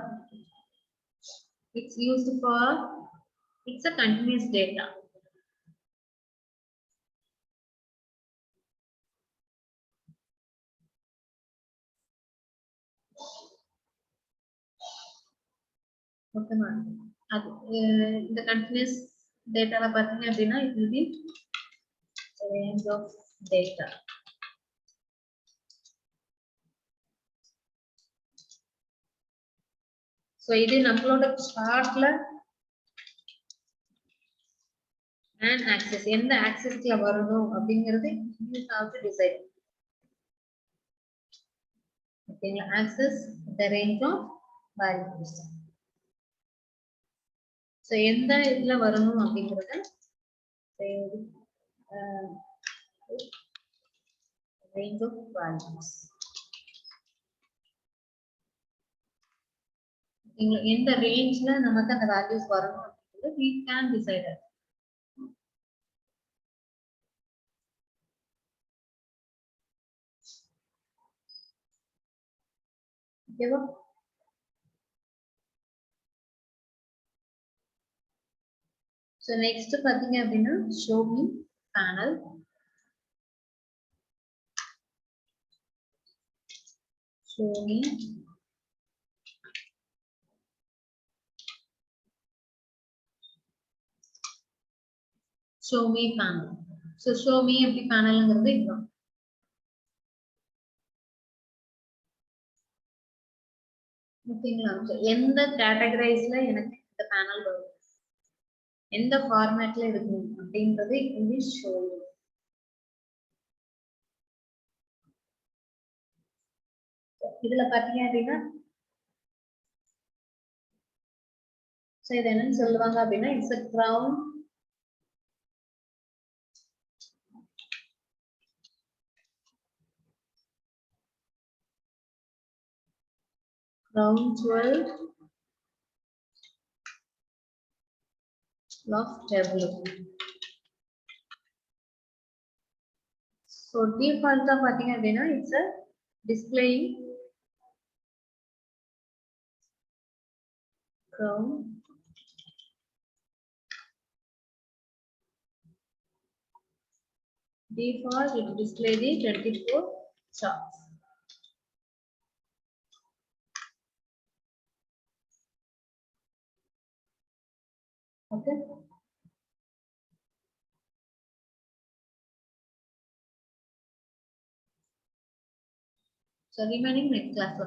It's used for, it's a continuous data. ஓகேமா? அது இந்த continuous dataல பாத்தீங்க அப்படின்னா it will be range of data. So இது நம்மளோட chartல and axis எந்த axisல வரணும் அப்படிங்கிறது you have to decide. ஓகேங்களா, axis the range of values. So எந்த இதுல வரணும் அப்படிங்கறத range of values. எந்த ரேஞ்ச்ல நமக்கு அந்த values வரணும் அப்படிங்கறது we can decide it. ஓகேவா? So next பாத்தீங்க அப்படின்னா show me panel. Show me panel. So show me எப்படி panelங்கிறது இதுதான். ஓகேங்களா, எந்த கேட்டகரைஸ்ல எனக்கு இந்த பேனல் வரும், எந்த ஃபார்மேட்ல இருக்கும் அப்படின்றது இங்க ஷோ. இதுல பாத்தீங்க அப்படின்னா இது என்னன்னு சொல்லுவாங்க அப்படின்னா it's a crown jewel of tableau. So default பாத்தீங்க அப்படின்னா it's a displaying crown default it display the 24 charts. Okay. So remaining next class.